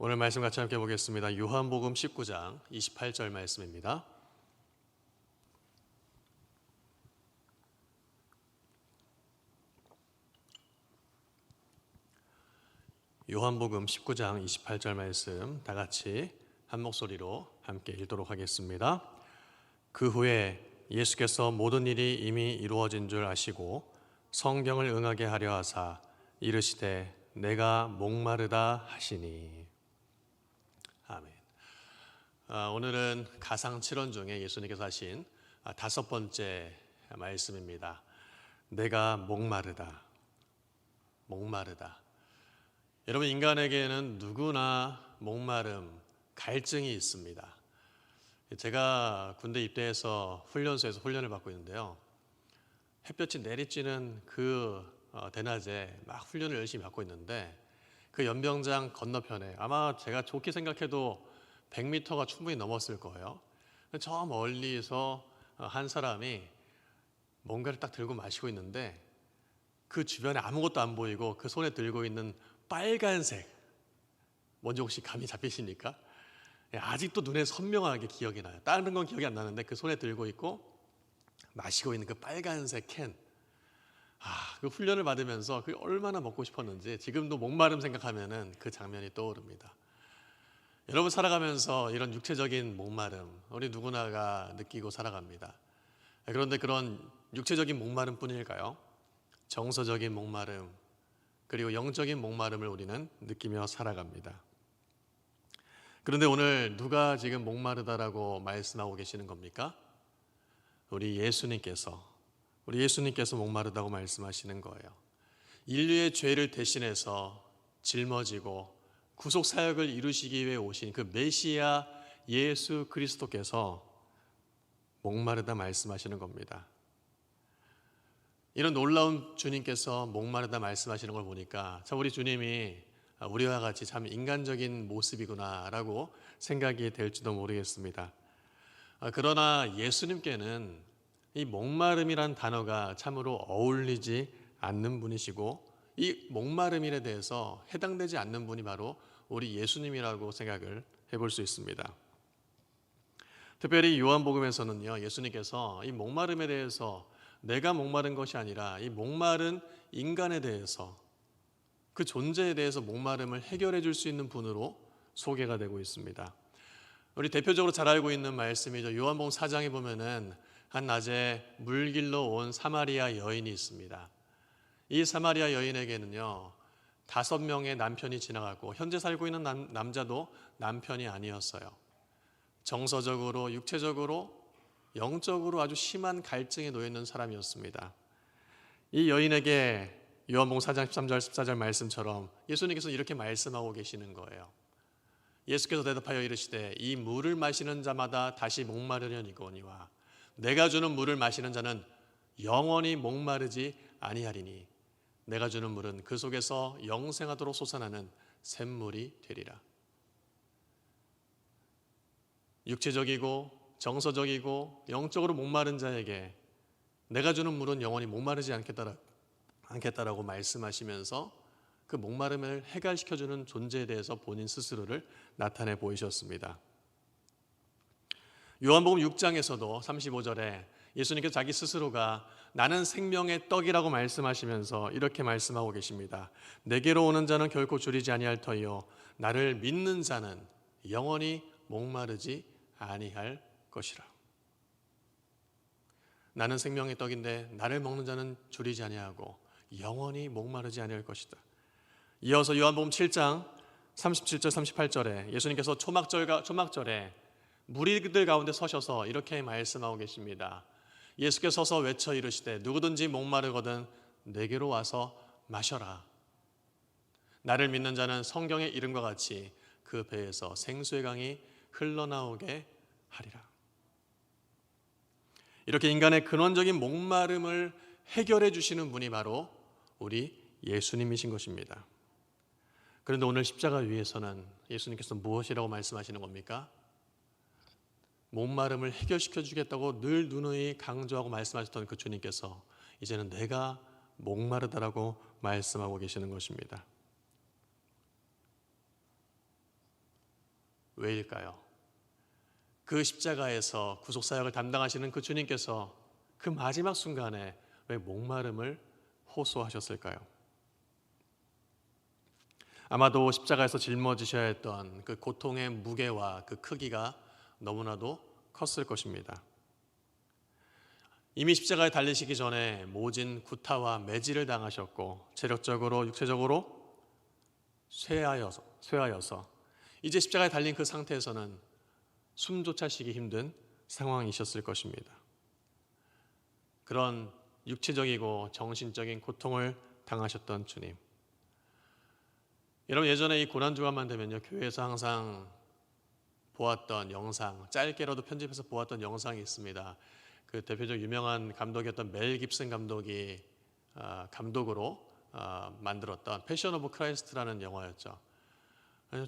오늘 말씀 같이 함께 보겠습니다. 요한복음 19장 28절 말씀입니다. 요한복음 19장 28절 말씀 다 같이 한 목소리로 함께 읽도록 하겠습니다. 그 후에 예수께서 모든 일이 이미 이루어진 줄 아시고 성경을 응하게 하려 하사 이르시되 내가 목마르다 하시니. 아멘. 오늘은 가상칠언 중에 예수님께서 하신 다섯 번째 말씀입니다. 내가 목마르다. 목마르다. 여러분, 인간에게는 누구나 목마름, 갈증이 있습니다. 제가 군대 입대해서 훈련소에서 훈련을 받고 있는데요. 햇볕이 내리쬐는 그 대낮에 막 훈련을 열심히 받고 있는데 그 연병장 건너편에 아마 제가 좋게 생각해도 100m가 충분히 넘었을 거예요. 저 멀리서 한 사람이 뭔가를 딱 들고 마시고 있는데 그 주변에 아무것도 안 보이고 그 손에 들고 있는 빨간색, 뭔지 혹시 감이 잡히십니까? 아직도 눈에 선명하게 기억이 나요. 다른 건 기억이 안 나는데 그 손에 들고 있고 마시고 있는 그 빨간색 캔. 그 훈련을 받으면서 그게 얼마나 먹고 싶었는지 지금도 목마름 생각하면은 그 장면이 떠오릅니다. 여러분, 살아가면서 이런 육체적인 목마름 우리 누구나가 느끼고 살아갑니다. 그런데 그런 육체적인 목마름 뿐일까요? 정서적인 목마름 그리고 영적인 목마름을 우리는 느끼며 살아갑니다. 그런데 오늘 누가 지금 목마르다라고 말씀하고 계시는 겁니까? 우리 예수님께서 목마르다고 말씀하시는 거예요. 인류의 죄를 대신해서 짊어지고 구속 사역을 이루시기 위해 오신 그 메시아 예수 그리스도께서 목마르다 말씀하시는 겁니다. 이런 놀라운 주님께서 목마르다 말씀하시는 걸 보니까 참 우리 주님이 우리와 같이 참 인간적인 모습이구나라고 생각이 될지도 모르겠습니다. 그러나 예수님께는 이 목마름이란 단어가 참으로 어울리지 않는 분이시고 이 목마름에 대해서 해당되지 않는 분이 바로 우리 예수님이라고 생각을 해볼 수 있습니다. 특별히 요한복음에서는요, 예수님께서 이 목마름에 대해서 내가 목마른 것이 아니라 이 목마른 인간에 대해서 그 존재에 대해서 목마름을 해결해 줄 수 있는 분으로 소개가 되고 있습니다. 우리 대표적으로 잘 알고 있는 말씀이죠. 요한복음 4장에 보면은 한낮에 물길로 온 사마리아 여인이 있습니다. 이 사마리아 여인에게는요 5명의 남편이 지나갔고 현재 살고 있는 남자도 남편이 아니었어요. 정서적으로, 육체적으로, 영적으로 아주 심한 갈증에 놓여 있는 사람이었습니다. 이 여인에게 요한복음 4장 13절 14절 말씀처럼 예수님께서 이렇게 말씀하고 계시는 거예요. 예수께서 대답하여 이르시되 이 물을 마시는 자마다 다시 목마르려니거니와 내가 주는 물을 마시는 자는 영원히 목마르지 아니하리니 내가 주는 물은 그 속에서 영생하도록 솟아나는 샘물이 되리라. 육체적이고 정서적이고 영적으로 목마른 자에게 내가 주는 물은 영원히 목마르지 않겠다라고 말씀하시면서 그 목마름을 해결시켜주는 존재에 대해서 본인 스스로를 나타내 보이셨습니다. 요한복음 6장에서도 35절에 예수님께서 자기 스스로가 나는 생명의 떡이라고 말씀하시면서 이렇게 말씀하고 계십니다. 내게로 오는 자는 결코 줄이지 아니할 터이요 나를 믿는 자는 영원히 목마르지 아니할 것이라. 나는 생명의 떡인데 나를 먹는 자는 줄이지 아니하고 영원히 목마르지 아니할 것이다. 이어서 요한복음 7장 37절 38절에 예수님께서 초막절에 무리들 가운데 서셔서 이렇게 말씀하고 계십니다. 예수께서 서서 외쳐 이르시되 누구든지 목마르거든 내게로 와서 마셔라. 나를 믿는 자는 성경의 이름과 같이 그 배에서 생수의 강이 흘러나오게 하리라. 이렇게 인간의 근원적인 목마름을 해결해 주시는 분이 바로 우리 예수님이신 것입니다. 그런데 오늘 십자가 위에서는 예수님께서 무엇이라고 말씀하시는 겁니까? 목마름을 해결시켜 주겠다고 늘 누누이 강조하고 말씀하셨던 그 주님께서 이제는 내가 목마르다라고 말씀하고 계시는 것입니다. 왜일까요? 그 십자가에서 구속사역을 담당하시는 그 주님께서 그 마지막 순간에 왜 목마름을 호소하셨을까요? 아마도 십자가에서 짊어지셔야 했던 그 고통의 무게와 그 크기가 너무나도 컸을 것입니다. 이미 십자가에 달리시기 전에 모진 구타와 매질을 당하셨고 체력적으로 육체적으로 쇠하여서 이제 십자가에 달린 그 상태에서는 숨조차 쉬기 힘든 상황이셨을 것입니다. 그런 육체적이고 정신적인 고통을 당하셨던 주님. 여러분, 예전에 이 고난주간만 되면요, 교회에서 항상 보았던 영상, 짧게라도 편집해서 보았던 영상이 있습니다. 그 대표적 유명한 감독이었던 멜 깁슨 감독이 감독으로 만들었던 패션 오브 크라이스트라는 영화였죠.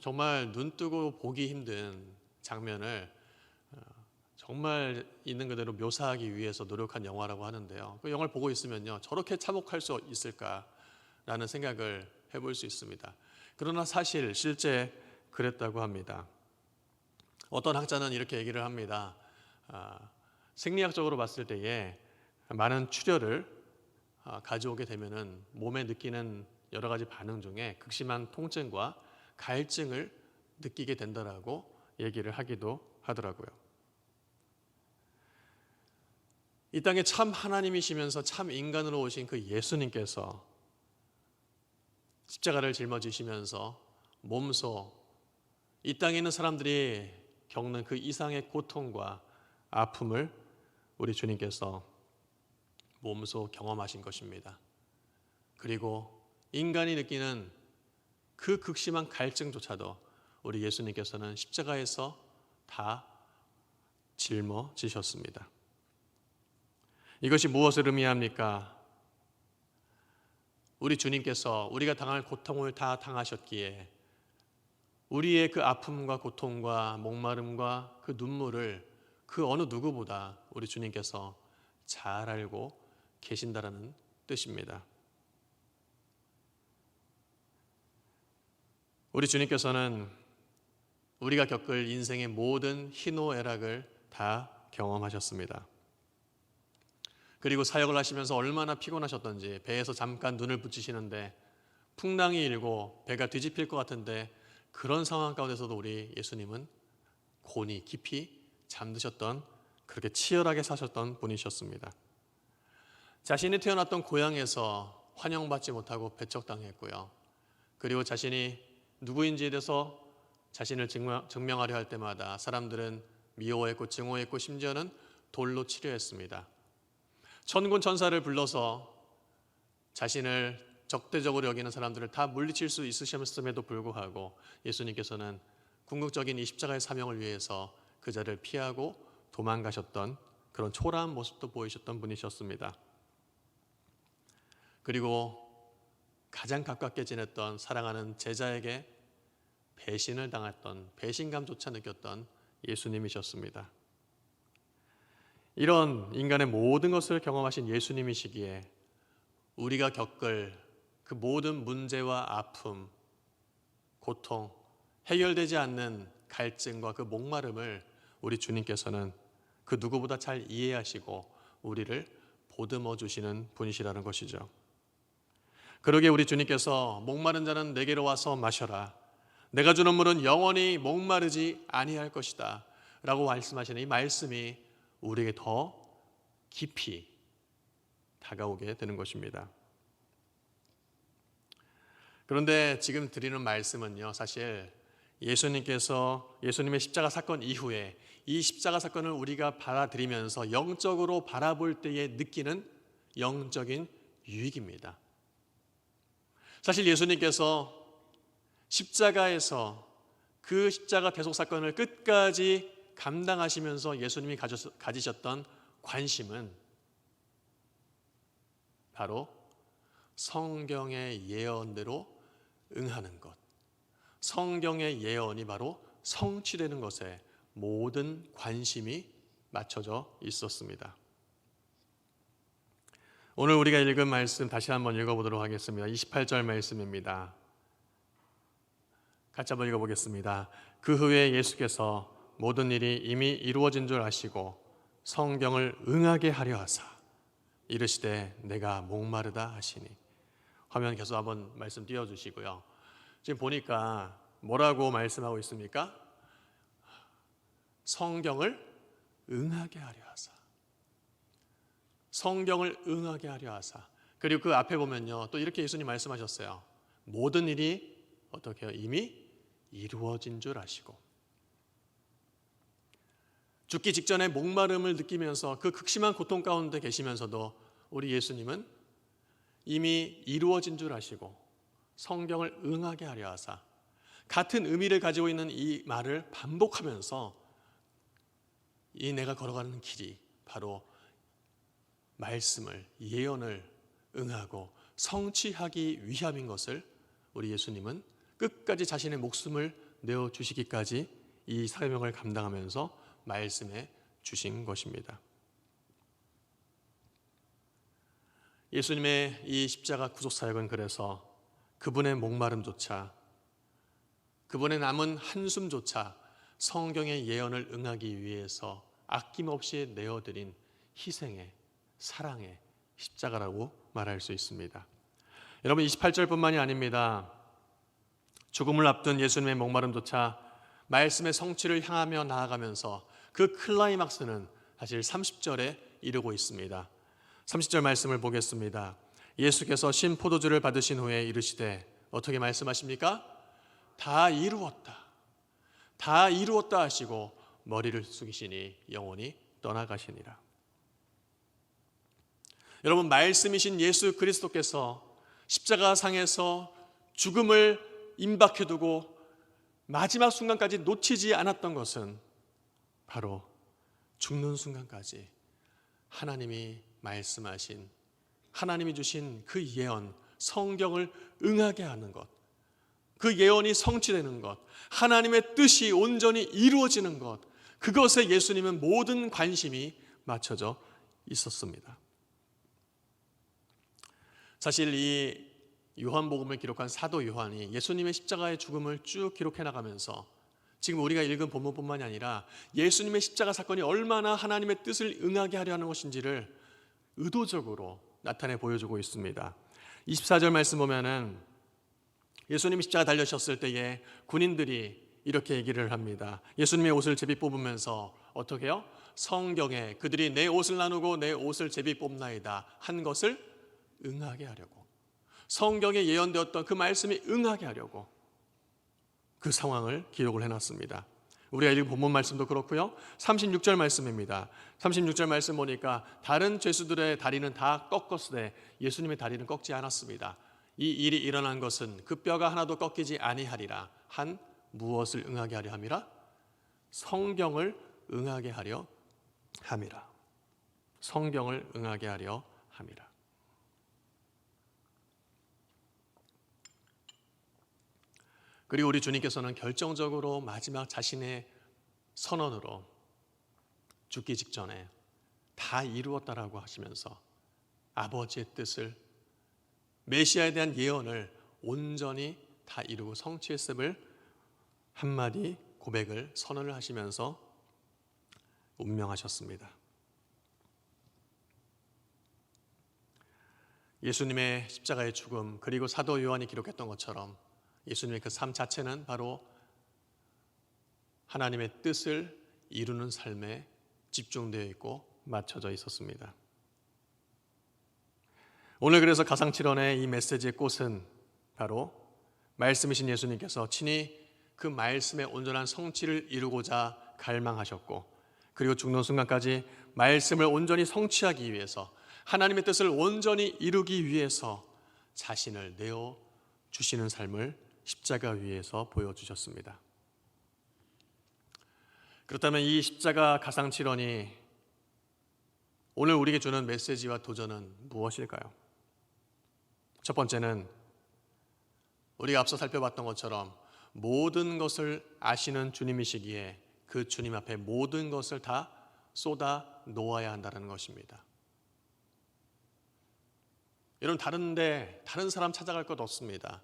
정말 눈 뜨고 보기 힘든 장면을 정말 있는 그대로 묘사하기 위해서 노력한 영화라고 하는데요. 그 영화를 보고 있으면요, 저렇게 참혹할 수 있을까라는 생각을 해볼 수 있습니다. 그러나 사실 실제 그랬다고 합니다. 어떤 학자는 이렇게 얘기를 합니다. 생리학적으로 봤을 때에 많은 출혈을 가져오게 되면은 몸에 느끼는 여러 가지 반응 중에 극심한 통증과 갈증을 느끼게 된다라고 얘기를 하기도 하더라고요. 이 땅에 참 하나님이시면서 참 인간으로 오신 그 예수님께서 십자가를 짊어지시면서 몸소 이 땅에 있는 사람들이 겪는 그 이상의 고통과 아픔을 우리 주님께서 몸소 경험하신 것입니다. 그리고 인간이 느끼는 그 극심한 갈증조차도 우리 예수님께서는 십자가에서 다 짊어지셨습니다. 이것이 무엇을 의미합니까? 우리 주님께서 우리가 당할 고통을 다 당하셨기에 우리의 그 아픔과 고통과 목마름과 그 눈물을 그 어느 누구보다 우리 주님께서 잘 알고 계신다라는 뜻입니다. 우리 주님께서는 우리가 겪을 인생의 모든 희노애락을 다 경험하셨습니다. 그리고 사역을 하시면서 얼마나 피곤하셨던지 배에서 잠깐 눈을 붙이시는데 풍랑이 일고 배가 뒤집힐 것 같은데 그런 상황 가운데서도 우리 예수님은 곤히 깊이 잠드셨던, 그렇게 치열하게 사셨던 분이셨습니다. 자신이 태어났던 고향에서 환영받지 못하고 배척당했고요. 그리고 자신이 누구인지에 대해서 자신을 증명하려 할 때마다 사람들은 미워했고 증오했고 심지어는 돌로 치려했습니다. 천군 천사를 불러서 자신을 적대적으로 여기는 사람들을 다 물리칠 수 있으셨음에도 불구하고 예수님께서는 궁극적인 이 십자가의 사명을 위해서 그 자를 피하고 도망가셨던 그런 초라한 모습도 보이셨던 분이셨습니다. 그리고 가장 가깝게 지냈던 사랑하는 제자에게 배신을 당했던, 배신감조차 느꼈던 예수님이셨습니다. 이런 인간의 모든 것을 경험하신 예수님이시기에 우리가 겪을 그 모든 문제와 아픔, 고통, 해결되지 않는 갈증과 그 목마름을 우리 주님께서는 그 누구보다 잘 이해하시고 우리를 보듬어 주시는 분이시라는 것이죠. 그러기에 우리 주님께서 목마른 자는 내게로 와서 마셔라. 내가 주는 물은 영원히 목마르지 아니할 것이다 라고 말씀하시는 이 말씀이 우리에게 더 깊이 다가오게 되는 것입니다. 그런데 지금 드리는 말씀은요, 사실 예수님의 십자가 사건 이후에 이 십자가 사건을 우리가 받아들이면서 영적으로 바라볼 때에 느끼는 영적인 유익입니다. 사실 예수님께서 십자가에서 그 십자가 대속 사건을 끝까지 감당하시면서 예수님이 가지셨던 관심은 바로 성경의 예언대로 응하는 것, 성경의 예언이 바로 성취되는 것에 모든 관심이 맞춰져 있었습니다. 오늘 우리가 읽은 말씀 다시 한번 읽어보도록 하겠습니다. 28절 말씀입니다. 같이 한번 읽어보겠습니다. 그 후에 예수께서 모든 일이 이미 이루어진 줄 아시고 성경을 응하게 하려 하사 이르시되 내가 목마르다 하시니. 화면 계속 한번 말씀 띄워주시고요. 지금 보니까 뭐라고 말씀하고 있습니까? 성경을 응하게 하려 하사. 성경을 응하게 하려 하사. 그리고 그 앞에 보면요, 또 이렇게 예수님 말씀하셨어요. 모든 일이 어떻게 해요? 이미 이루어진 줄 아시고. 죽기 직전에 목마름을 느끼면서 그 극심한 고통 가운데 계시면서도 우리 예수님은 이미 이루어진 줄 아시고 성경을 응하게 하려 하사, 같은 의미를 가지고 있는 이 말을 반복하면서 이 내가 걸어가는 길이 바로 말씀을, 예언을 응하고 성취하기 위함인 것을 우리 예수님은 끝까지 자신의 목숨을 내어주시기까지 이 사명을 감당하면서 말씀해 주신 것입니다. 예수님의 이 십자가 구속사역은 그래서 그분의 목마름조차, 그분의 남은 한숨조차 성경의 예언을 응하기 위해서 아낌없이 내어드린 희생의, 사랑의 십자가라고 말할 수 있습니다. 여러분, 28절뿐만이 아닙니다. 죽음을 앞둔 예수님의 목마름조차 말씀의 성취를 향하며 나아가면서 그 클라이막스는 사실 30절에 이르고 있습니다. 30절 말씀을 보겠습니다. 예수께서 신 포도주를 받으신 후에 이르시되 어떻게 말씀하십니까? 다 이루었다. 다 이루었다 하시고 머리를 숙이시니 영원히 떠나가시니라. 여러분, 말씀이신 예수 그리스도께서 십자가상에서 죽음을 임박해 두고 마지막 순간까지 놓치지 않았던 것은 바로 죽는 순간까지 하나님이 말씀하신, 하나님이 주신 그 예언, 성경을 응하게 하는 것, 그 예언이 성취되는 것, 하나님의 뜻이 온전히 이루어지는 것, 그것에 예수님은 모든 관심이 맞춰져 있었습니다. 사실 이 요한복음을 기록한 사도 요한이 예수님의 십자가의 죽음을 쭉 기록해 나가면서 지금 우리가 읽은 본문뿐만이 아니라 예수님의 십자가 사건이 얼마나 하나님의 뜻을 응하게 하려 하는 것인지를 의도적으로 나타내 보여주고 있습니다. 24절 말씀 보면은 예수님이 십자가 달려셨을 때에 군인들이 이렇게 얘기를 합니다. 예수님의 옷을 제비 뽑으면서 어떻게 해요? 성경에 그들이 내 옷을 나누고 내 옷을 제비 뽑나이다 한 것을 응하게 하려고, 성경에 예언되었던 그 말씀이 응하게 하려고 그 상황을 기록을 해놨습니다. 우리가 읽은 본문 말씀도 그렇고요. 36절 말씀입니다. 36절 말씀 보니까 다른 죄수들의 다리는 다 꺾었으되 예수님의 다리는 꺾지 않았습니다. 이 일이 일어난 것은 그 뼈가 하나도 꺾이지 아니하리라 한 무엇을 응하게 하려 함이라? 성경을 응하게 하려 함이라. 성경을 응하게 하려 함이라. 그리고 우리 주님께서는 결정적으로 마지막 자신의 선언으로 죽기 직전에 다 이루었다라고 하시면서 아버지의 뜻을, 메시아에 대한 예언을 온전히 다 이루고 성취했음을 한마디 고백을, 선언을 하시면서 운명하셨습니다. 예수님의 십자가의 죽음, 그리고 사도 요한이 기록했던 것처럼 예수님의 그 삶 자체는 바로 하나님의 뜻을 이루는 삶에 집중되어 있고 맞춰져 있었습니다. 오늘 그래서 가상칠언의 이 메시지의 꽃은 바로 말씀이신 예수님께서 친히 그 말씀의 온전한 성취를 이루고자 갈망하셨고, 그리고 죽는 순간까지 말씀을 온전히 성취하기 위해서, 하나님의 뜻을 온전히 이루기 위해서 자신을 내어 주시는 삶을 십자가 위에서 보여주셨습니다. 그렇다면 이 십자가 가상칠언이 오늘 우리에게 주는 메시지와 도전은 무엇일까요? 첫 번째는 우리가 앞서 살펴봤던 것처럼 모든 것을 아시는 주님이시기에 그 주님 앞에 모든 것을 다 쏟아 놓아야 한다는 것입니다. 여러분, 다른 사람 찾아갈 것 없습니다.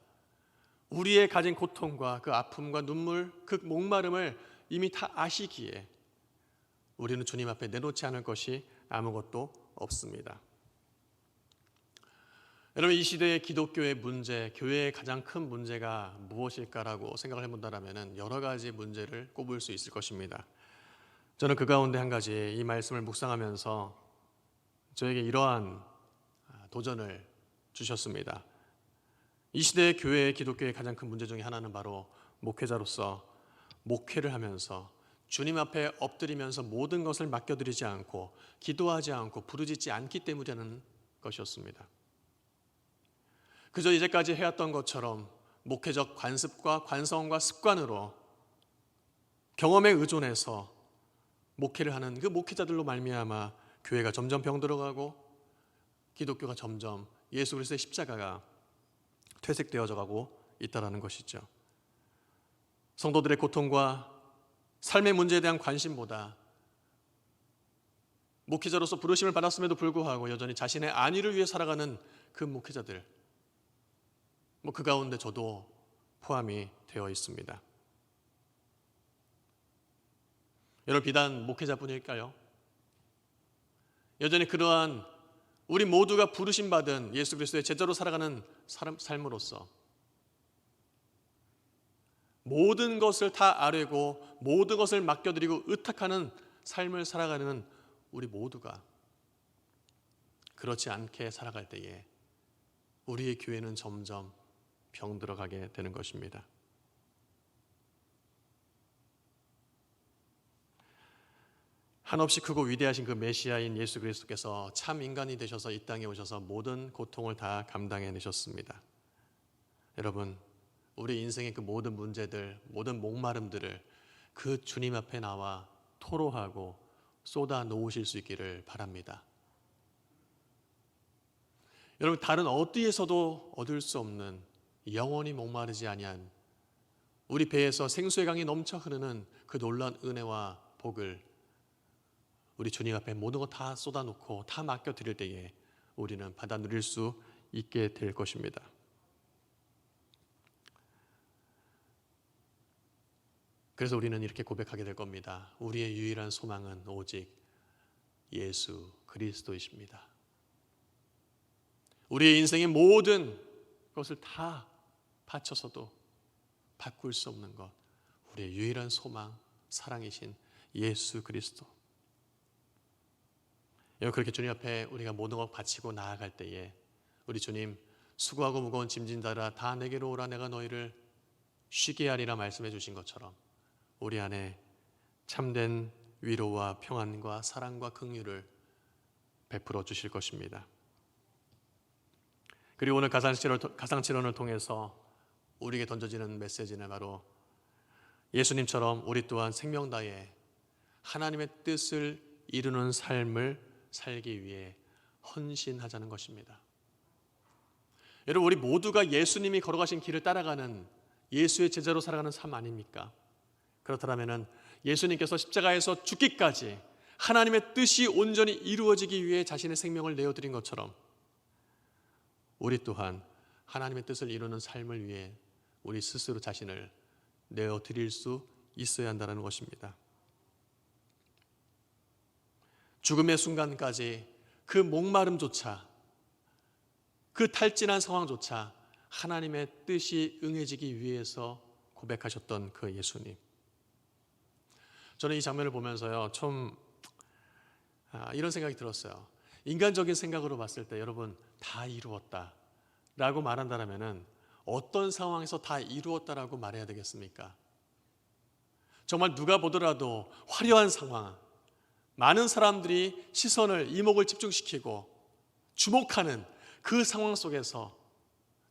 우리의 가진 고통과 그 아픔과 눈물, 그 목마름을 이미 다 아시기에 우리는 주님 앞에 내놓지 않을 것이 아무것도 없습니다. 여러분, 이 시대의 기독교의 문제, 교회의 가장 큰 문제가 무엇일까라고 생각을 해본다면 여러 가지 문제를 꼽을 수 있을 것입니다. 저는 그 가운데 한 가지, 이 말씀을 묵상하면서 저에게 이러한 도전을 주셨습니다. 이 시대의 교회의 기독교의 가장 큰 문제 중에 하나는 바로 목회자로서 목회를 하면서 주님 앞에 엎드리면서 모든 것을 맡겨드리지 않고 기도하지 않고 부르짖지 않기 때문이라는 것이었습니다. 그저 이제까지 해왔던 것처럼 목회적 관습과 관성과 습관으로 경험에 의존해서 목회를 하는 그 목회자들로 말미암아 교회가 점점 병들어가고 기독교가 점점 예수 그리스도의 십자가가 퇴색되어져 가고 있다는 것이죠. 성도들의 고통과 삶의 문제에 대한 관심보다 목회자로서 부르심을 받았음에도 불구하고 여전히 자신의 안위를 위해 살아가는 그 목회자들, 그 가운데 저도 포함이 되어 있습니다. 여러분, 비단 목회자뿐일까요? 여전히 그러한 우리 모두가 부르심받은 예수 그리스도의 제자로 살아가는 삶으로서 모든 것을 다 아뢰고 모든 것을 맡겨드리고 의탁하는 삶을 살아가는 우리 모두가 그렇지 않게 살아갈 때에 우리의 교회는 점점 병들어가게 되는 것입니다. 한없이 크고 위대하신 그 메시아인 예수 그리스도께서 참 인간이 되셔서 이 땅에 오셔서 모든 고통을 다 감당해내셨습니다. 여러분, 우리 인생의 그 모든 문제들, 모든 목마름들을 그 주님 앞에 나와 토로하고 쏟아 놓으실 수 있기를 바랍니다. 여러분, 다른 어디에서도 얻을 수 없는 영원히 목마르지 아니한 우리 배에서 생수의 강이 넘쳐 흐르는 그 놀라운 은혜와 복을 우리 주님 앞에 모든 것 다 쏟아놓고 다 맡겨드릴 때에 우리는 받아 누릴 수 있게 될 것입니다. 그래서 우리는 이렇게 고백하게 될 겁니다. 우리의 유일한 소망은 오직 예수 그리스도이십니다. 우리의 인생의 모든 것을 다 바쳐서도 바꿀 수 없는 것, 우리의 유일한 소망, 사랑이신 예수 그리스도. 그렇게 주님 앞에 우리가 모든 것 바치고 나아갈 때에 우리 주님, 수고하고 무거운 짐진 자라 다 내게로 오라, 내가 너희를 쉬게 하리라 말씀해 주신 것처럼 우리 안에 참된 위로와 평안과 사랑과 긍휼을 베풀어 주실 것입니다. 그리고 오늘 가상치론을 통해서 우리에게 던져지는 메시지는 바로 예수님처럼 우리 또한 생명 다해 하나님의 뜻을 이루는 삶을 살기 위해 헌신하자는 것입니다. 여러분, 우리 모두가 예수님이 걸어가신 길을 따라가는 예수의 제자로 살아가는 삶 아닙니까? 그렇다면 예수님께서 십자가에서 죽기까지 하나님의 뜻이 온전히 이루어지기 위해 자신의 생명을 내어드린 것처럼 우리 또한 하나님의 뜻을 이루는 삶을 위해 우리 스스로 자신을 내어드릴 수 있어야 한다는 것입니다. 죽음의 순간까지 그 목마름조차, 그 탈진한 상황조차 하나님의 뜻이 응해지기 위해서 고백하셨던 그 예수님. 저는 이 장면을 보면서요, 좀 이런 생각이 들었어요. 인간적인 생각으로 봤을 때 여러분, 다 이루었다 라고 말한다면 어떤 상황에서 다 이루었다라고 말해야 되겠습니까? 정말 누가 보더라도 화려한 상황, 많은 사람들이 시선을, 이목을 집중시키고 주목하는 그 상황 속에서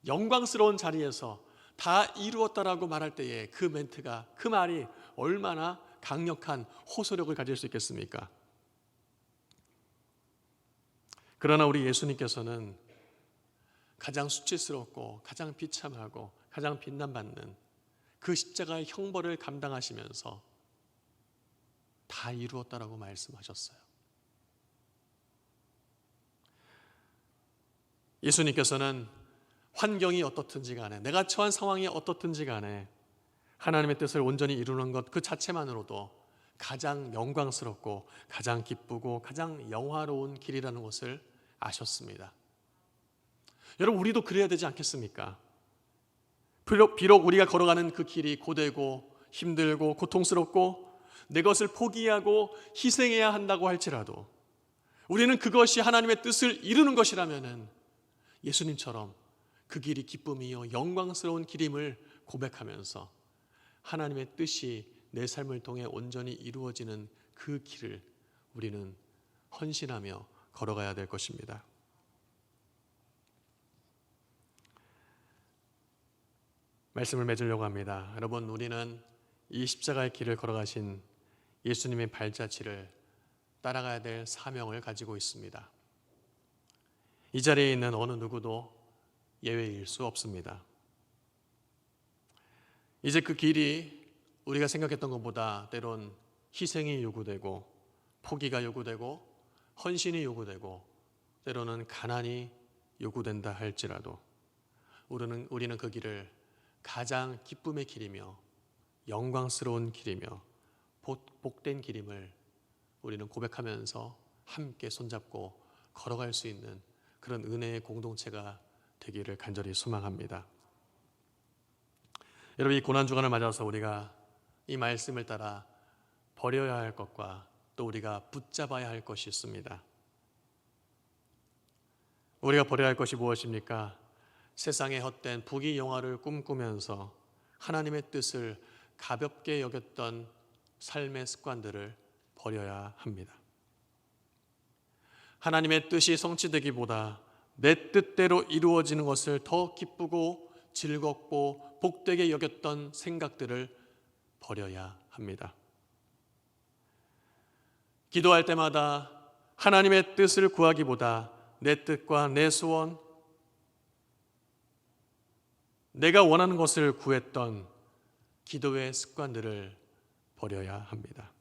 영광스러운 자리에서 다 이루었다라고 말할 때에 그 멘트가, 그 말이 얼마나 강력한 호소력을 가질 수 있겠습니까? 그러나 우리 예수님께서는 가장 수치스럽고 가장 비참하고 가장 비난받는 그 십자가의 형벌을 감당하시면서 다 이루었다라고 말씀하셨어요. 예수님께서는 환경이 어떻든지 간에, 내가 처한 상황이 어떻든지 간에 하나님의 뜻을 온전히 이루는 것 그 자체만으로도 가장 영광스럽고 가장 기쁘고 가장 영화로운 길이라는 것을 아셨습니다. 여러분, 우리도 그래야 되지 않겠습니까? 비록 우리가 걸어가는 그 길이 고되고 힘들고 고통스럽고 내 것을 포기하고 희생해야 한다고 할지라도 우리는 그것이 하나님의 뜻을 이루는 것이라면 예수님처럼 그 길이 기쁨이요 영광스러운 길임을 고백하면서 하나님의 뜻이 내 삶을 통해 온전히 이루어지는 그 길을 우리는 헌신하며 걸어가야 될 것입니다. 말씀을 맺으려고 합니다. 여러분, 우리는 이 십자가의 길을 걸어가신 예수님의 발자취를 따라가야 될 사명을 가지고 있습니다. 이 자리에 있는 어느 누구도 예외일 수 없습니다. 이제 그 길이 우리가 생각했던 것보다 때론 희생이 요구되고 포기가 요구되고 헌신이 요구되고 때로는 가난이 요구된다 할지라도 우리는 그 길을 가장 기쁨의 길이며 영광스러운 길이며 복된 길임을 우리는 고백하면서 함께 손잡고 걸어갈 수 있는 그런 은혜의 공동체가 되기를 간절히 소망합니다. 여러분, 이 고난주간을 맞아서 우리가 이 말씀을 따라 버려야 할 것과 또 우리가 붙잡아야 할 것이 있습니다. 우리가 버려야 할 것이 무엇입니까? 세상의 헛된 부귀영화를 꿈꾸면서 하나님의 뜻을 가볍게 여겼던 삶의 습관들을 버려야 합니다. 하나님의 뜻이 성취되기보다 내 뜻대로 이루어지는 것을 더 기쁘고 즐겁고 복되게 여겼던 생각들을 버려야 합니다. 기도할 때마다 하나님의 뜻을 구하기보다 내 뜻과 내 소원, 내가 원하는 것을 구했던 기도의 습관들을 버려야 합니다.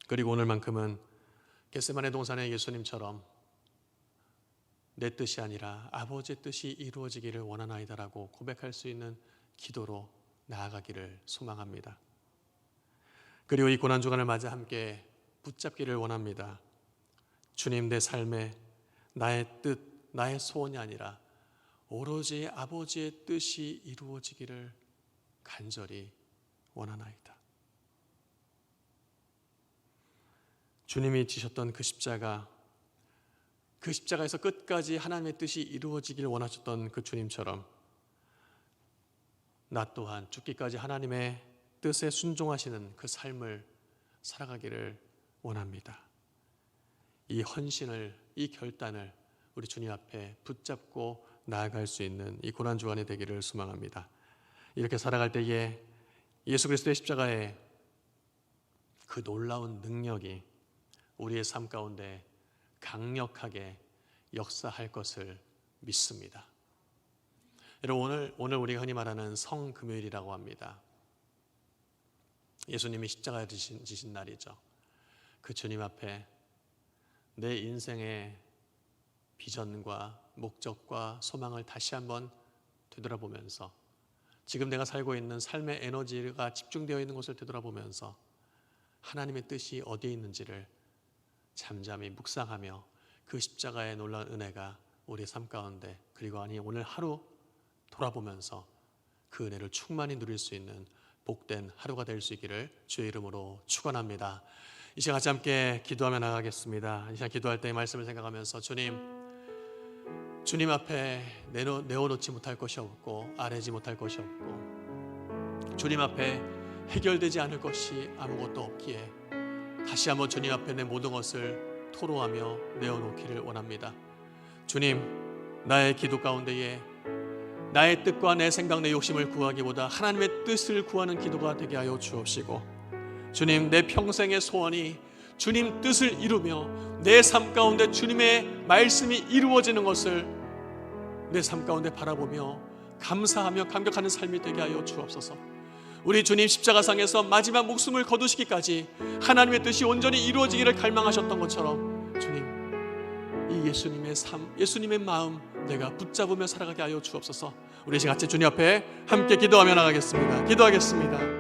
그리고 오늘만큼은 겟세마네 동산의 예수님처럼 내 뜻이 아니라 아버지의 뜻이 이루어지기를 원하나이다라고 고백할 수 있는 기도로 나아가기를 소망합니다. 그리고 이 고난주간을 맞아 함께 붙잡기를 원합니다. 주님, 내 삶에 나의 뜻, 나의 소원이 아니라 오로지 아버지의 뜻이 이루어지기를 간절히 원하나이다. 주님이 지셨던 그 십자가에서 끝까지 하나님의 뜻이 이루어지기를 원하셨던 그 주님처럼 나 또한 죽기까지 하나님의 뜻에 순종하시는 그 삶을 살아가기를 원합니다. 이 헌신을, 이 결단을 우리 주님 앞에 붙잡고 나아갈 수 있는 이 고난주간이 되기를 소망합니다. 이렇게 살아갈 때에 예수 그리스도의 십자가의 그 놀라운 능력이 우리의 삶 가운데 강력하게 역사할 것을 믿습니다. 여러분, 오늘 우리가 흔히 말하는 성금요일이라고 합니다. 예수님이 십자가에 지신 날이죠. 그 주님 앞에 내 인생의 비전과 목적과 소망을 다시 한번 되돌아보면서 지금 내가 살고 있는 삶의 에너지가 집중되어 있는 것을 되돌아보면서 하나님의 뜻이 어디에 있는지를 잠잠히 묵상하며 그 십자가의 놀라운 은혜가 우리의 삶 가운데 그리고 오늘 하루 돌아보면서 그 은혜를 충만히 누릴 수 있는 복된 하루가 될 수 있기를 주의 이름으로 축원합니다. 이 시간 같이 함께 기도하며 나가겠습니다. 이 시간 기도할 때 말씀을 생각하면서 주님 앞에 내어놓지 못할 것이 없고 아뢰지 못할 것이 없고 주님 앞에 해결되지 않을 것이 아무것도 없기에 다시 한번 주님 앞에 내 모든 것을 토로하며 내어놓기를 원합니다. 주님, 나의 기도 가운데에 나의 뜻과 내 생각, 내 욕심을 구하기보다 하나님의 뜻을 구하는 기도가 되게 하여 주옵시고 주님, 내 평생의 소원이 주님 뜻을 이루며 내 삶 가운데 주님의 말씀이 이루어지는 것을 내 삶 가운데 바라보며 감사하며 감격하는 삶이 되게 하여 주옵소서. 우리 주님 십자가상에서 마지막 목숨을 거두시기까지 하나님의 뜻이 온전히 이루어지기를 갈망하셨던 것처럼 주님, 이 이 예수님의 삶, 예수님의 마음 내가 붙잡으며 살아가게 하여 주옵소서. 우리 같이 주님 앞에 함께 기도하며 나가겠습니다. 기도하겠습니다.